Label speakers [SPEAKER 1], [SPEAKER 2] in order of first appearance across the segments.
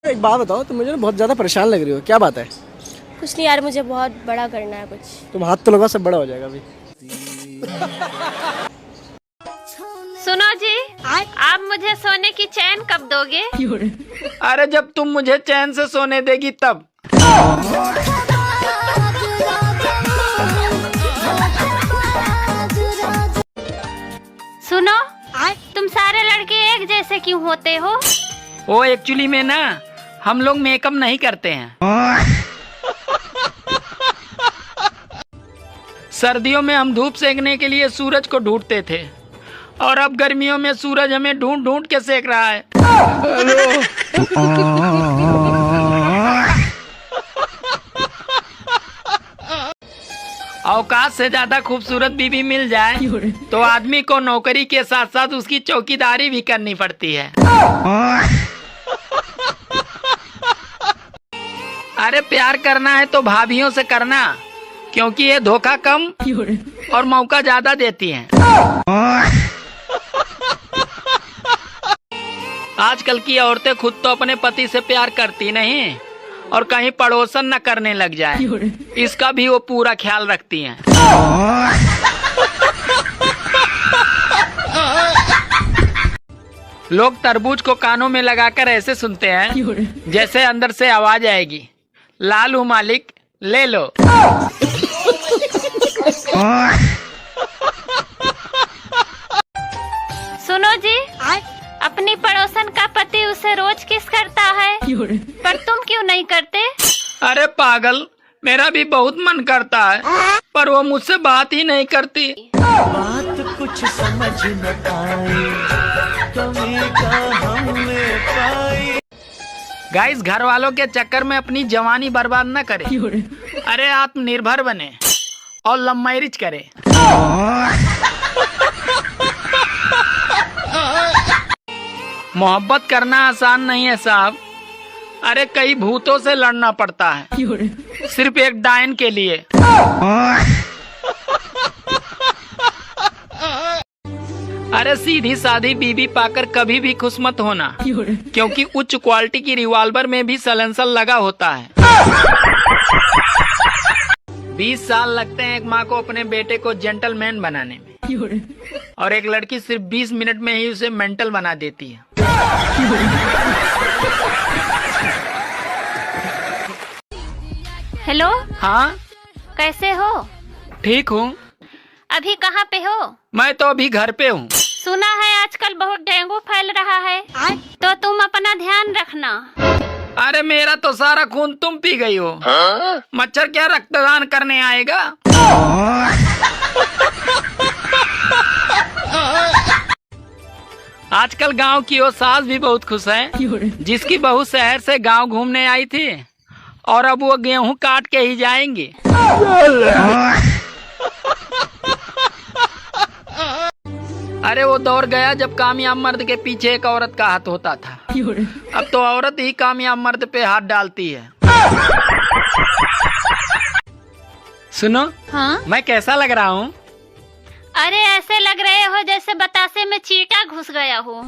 [SPEAKER 1] एक बात बताओ, तुम मुझे ना बहुत ज्यादा परेशान लग रही हो, क्या बात है?
[SPEAKER 2] कुछ नहीं यार, मुझे बहुत बड़ा करना है कुछ।
[SPEAKER 1] तुम हाथ तो लगाओ, सब बड़ा हो जाएगा अभी।
[SPEAKER 3] सुनो जी, आप मुझे सोने की चैन कब दोगे?
[SPEAKER 4] अरे जब तुम मुझे चैन से सोने देगी तब।
[SPEAKER 3] सुनो, तुम सारे लड़के एक जैसे क्यों होते हो?
[SPEAKER 4] वो एक्चुअली में ना, हम लोग मेकअप नहीं करते हैं। सर्दियों में हम धूप सेकने के लिए सूरज को ढूंढते थे, और अब गर्मियों में सूरज हमें ढूंढ ढूंढ के सेक रहा है। औकात से ज्यादा खूबसूरत बीवी मिल जाए तो आदमी को नौकरी के साथ साथ उसकी चौकीदारी भी करनी पड़ती है। अरे प्यार करना है तो भाभियों से करना, क्योंकि ये धोखा कम और मौका ज्यादा देती हैं। आजकल की औरतें खुद तो अपने पति से प्यार करती नहीं और कहीं पड़ोसन न करने लग जाए, इसका भी वो पूरा ख्याल रखती हैं। लोग तरबूज को कानों में लगाकर ऐसे सुनते हैं जैसे अंदर से आवाज आएगी, लालू मालिक ले लो।
[SPEAKER 3] सुनो जी, अपनी पड़ोसन का पति उसे रोज किस करता है, पर तुम क्यों नहीं करते?
[SPEAKER 4] अरे पागल, मेरा भी बहुत मन करता है, पर वो मुझसे बात ही नहीं करती।
[SPEAKER 5] बात कुछ समझ न आई, कमी का हमने पाई।
[SPEAKER 4] गाइस, घर वालों के चक्कर में अपनी जवानी बर्बाद न करें। अरे आत्मनिर्भर बने और लव मैरिज करें। मोहब्बत करना आसान नहीं है साहब। अरे कई भूतों से लड़ना पड़ता है सिर्फ एक डायन के लिए। अरे सीधी सादी बीबी पाकर कभी भी खुश मत होना, क्योंकि उच्च क्वालिटी की रिवॉल्वर में भी सलेंसर लगा होता है। 20 साल लगते हैं एक माँ को अपने बेटे को जेंटलमैन बनाने में, और एक लड़की सिर्फ 20 मिनट में ही उसे मेंटल बना देती है।
[SPEAKER 3] हेलो,
[SPEAKER 4] हाँ
[SPEAKER 3] कैसे हो?
[SPEAKER 4] ठीक हूँ।
[SPEAKER 3] अभी कहाँ पे हो?
[SPEAKER 4] मैं तो अभी घर पे हूँ।
[SPEAKER 3] सुना है आजकल बहुत डेंगू फैल रहा है, तो तुम अपना ध्यान रखना।
[SPEAKER 4] अरे मेरा तो सारा खून तुम पी गई हो। मच्छर क्या रक्तदान करने आएगा? आजकल गांव की वो सास भी बहुत खुश है, जिसकी बहू शहर से गांव घूमने आई थी, और अब वो गेहूं काट के ही जाएंगे। अरे वो दौर गया जब कामयाब मर्द के पीछे एक औरत का हाथ होता था। अब तो औरत ही कामयाब मर्द पे हाथ डालती है। सुनो,
[SPEAKER 3] हाँ?
[SPEAKER 4] मैं कैसा लग रहा हूँ?
[SPEAKER 3] अरे ऐसे लग रहे हो जैसे बतासे में चींटा घुस गया हो।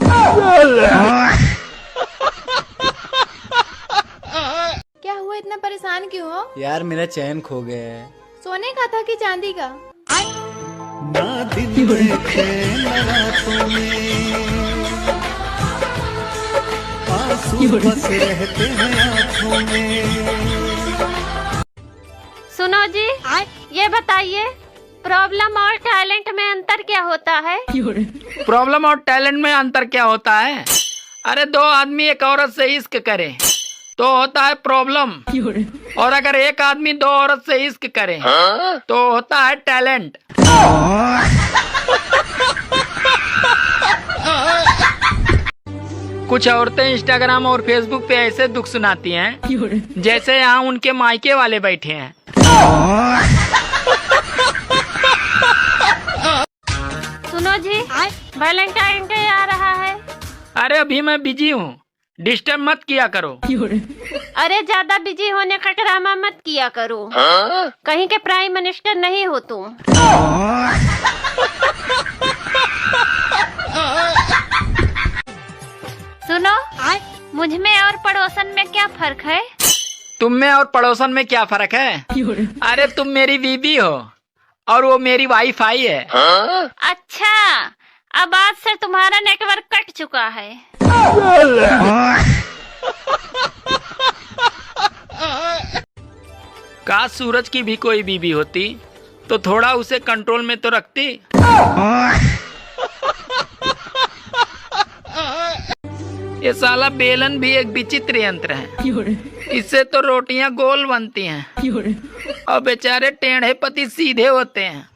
[SPEAKER 2] क्या हुआ, इतना परेशान क्यों हो?
[SPEAKER 1] यार मेरा चैन खो गया है।
[SPEAKER 2] सोने का था कि चांदी का?
[SPEAKER 5] ना दिन देखे ना रातों में, आंसू बस रहते हैं आँखों में।
[SPEAKER 3] सुनो जी, ये बताइए प्रॉब्लम और टैलेंट में अंतर क्या होता है?
[SPEAKER 4] प्रॉब्लम और टैलेंट में अंतर क्या होता है? अरे दो आदमी एक औरत से इश्क करे तो होता है प्रॉब्लम, और अगर एक आदमी दो औरत से इश्क करे तो होता है टैलेंट। कुछ औरतें इंस्टाग्राम और फेसबुक पे ऐसे दुख सुनाती हैं जैसे यहाँ उनके मायके वाले बैठे हैं।
[SPEAKER 3] सुनो जी, वैलेंटाइन डे आ रहा है।
[SPEAKER 4] अरे अभी मैं बिजी हूँ, डिस्टर्ब मत किया करो।
[SPEAKER 3] अरे ज्यादा बिजी होने का ड्रामा मत किया करो, कहीं के प्राइम मिनिस्टर नहीं हो तुम। सुनो, मुझ में और पड़ोसन में क्या फर्क है?
[SPEAKER 4] तुम में और पड़ोसन में क्या फर्क है? अरे तुम मेरी बीबी हो और वो मेरी वाईफाई है।
[SPEAKER 3] अच्छा, अब आज से तुम्हारा नेटवर्क कट चुका है।
[SPEAKER 4] काश सूरज की भी कोई बीबी होती तो थोड़ा उसे कंट्रोल में तो रखती। ये साला बेलन भी एक विचित्र यंत्र है। इससे तो रोटियां गोल बनती हैं और बेचारे टेढ़े पति सीधे होते हैं।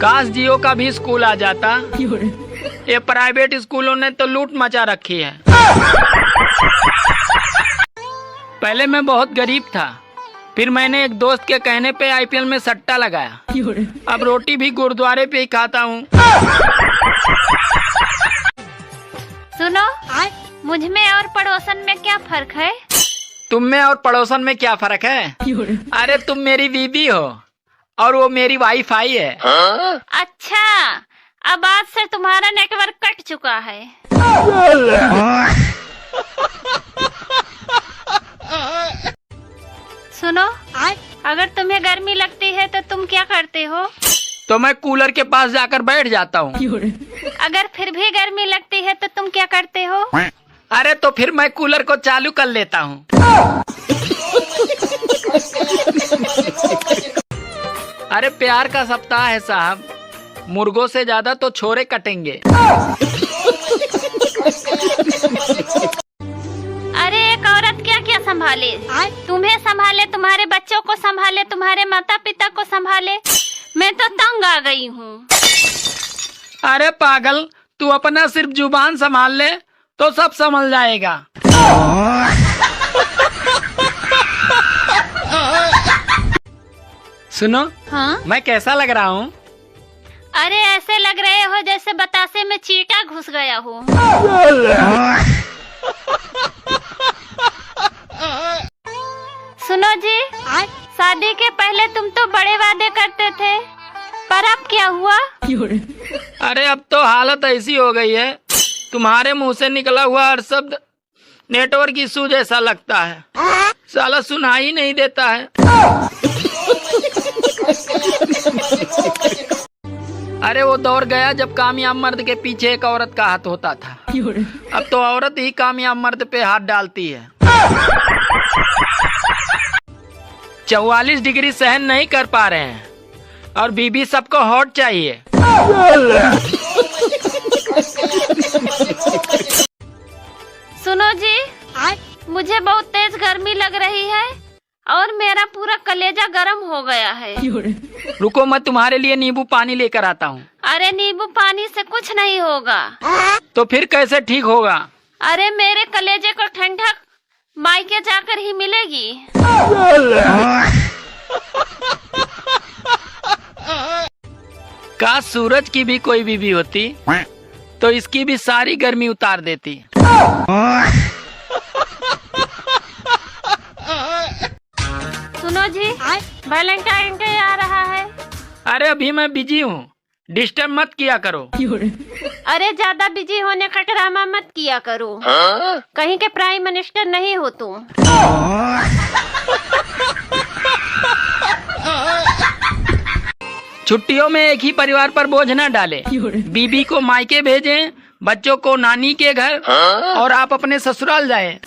[SPEAKER 4] काश जियो का भी स्कूल आ जाता। ये प्राइवेट स्कूलों ने तो लूट मचा रखी है। पहले मैं बहुत गरीब था, फिर मैंने एक दोस्त के कहने पे आईपीएल में सट्टा लगाया। अब रोटी भी गुरुद्वारे पे ही खाता हूँ।
[SPEAKER 3] सुनो, मुझ में और पड़ोसन में क्या फर्क है?
[SPEAKER 4] तुम में और पड़ोसन में क्या फर्क है? अरे तुम मेरी बीबी हो और वो मेरी वाईफाई है।
[SPEAKER 3] अच्छा, अब आज से तुम्हारा नेटवर्क कट चुका है। सुनो, अगर तुम्हें गर्मी लगती है तो तुम क्या करते हो?
[SPEAKER 4] तो मैं कूलर के पास जाकर बैठ जाता हूँ।
[SPEAKER 3] अगर फिर भी गर्मी लगती है तो तुम क्या करते हो?
[SPEAKER 4] अरे तो फिर मैं कूलर को चालू कर लेता हूँ। अरे प्यार का सप्ताह है साहब, मुर्गों से ज्यादा तो छोरे कटेंगे।
[SPEAKER 3] अरे एक औरत क्या क्या संभाले? तुम्हें संभाले, तुम्हारे बच्चों को संभाले, तुम्हारे माता पिता को संभाले। मैं तो तंग आ गई हूँ।
[SPEAKER 4] अरे पागल, तू अपना सिर्फ जुबान संभाल ले तो सब संभल जाएगा। सुनो,
[SPEAKER 3] हाँ?
[SPEAKER 4] मैं कैसा लग रहा हूँ?
[SPEAKER 3] अरे ऐसे लग रहे हो जैसे बतासे में चींटा घुस गया हो। सुनो जी, शादी के पहले तुम तो बड़े वादे करते थे, पर अब क्या हुआ?
[SPEAKER 4] अरे अब तो हालत ऐसी हो गई है, तुम्हारे मुंह से निकला हुआ हर शब्द नेटवर्क इशू जैसा लगता है। साला सुनाई नहीं देता है। अरे वो दौर गया जब कामयाब मर्द के पीछे एक औरत का हाथ होता था। अब तो औरत ही कामयाब मर्द पे हाथ डालती है। 44 डिग्री सहन नहीं कर पा रहे हैं और बीबी सबको हॉट चाहिए।
[SPEAKER 3] सुनो जी, मुझे बहुत तेज गर्मी लग रही है और मेरा पूरा कलेजा गर्म हो गया है।
[SPEAKER 4] रुको, मैं तुम्हारे लिए नींबू पानी लेकर आता हूँ।
[SPEAKER 3] अरे नींबू पानी से कुछ नहीं होगा।
[SPEAKER 4] तो फिर कैसे ठीक होगा?
[SPEAKER 3] अरे मेरे कलेजे को ठंडक मायके जाकर ही मिलेगी।
[SPEAKER 4] काश सूरज की भी कोई बीबी होती तो इसकी भी सारी गर्मी उतार देती।
[SPEAKER 3] सुनो जी, वैलेंटाइन डे आ रहा है।
[SPEAKER 4] अरे अभी मैं बिजी हूँ, डिस्टर्ब मत किया करो।
[SPEAKER 3] अरे ज्यादा बिजी होने का ड्रामा मत किया करो। कहीं के प्राइम मिनिस्टर नहीं हो तुम।
[SPEAKER 4] छुट्टियों में एक ही परिवार पर बोझ न डाले। बीबी को मायके भेजें, बच्चों को नानी के घर और आप अपने ससुराल जाएं।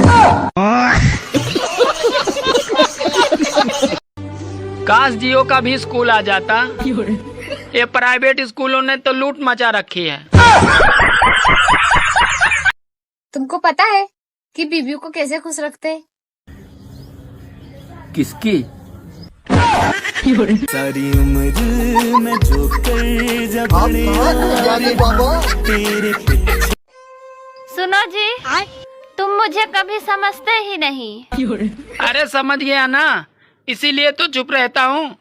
[SPEAKER 4] काश जियो का भी स्कूल आ जाता। ये प्राइवेट स्कूलों ने तो लूट मचा रखी है।
[SPEAKER 2] तुमको पता है कि बीवियों को कैसे खुश रखते हैं?
[SPEAKER 1] किसकी?
[SPEAKER 5] सारी उम्र में जो कर जब तेरे
[SPEAKER 3] सुनो जी, तुम मुझे कभी समझते ही नहीं।
[SPEAKER 4] अरे समझ गया ना, इसीलिए तो चुप रहता हूँ।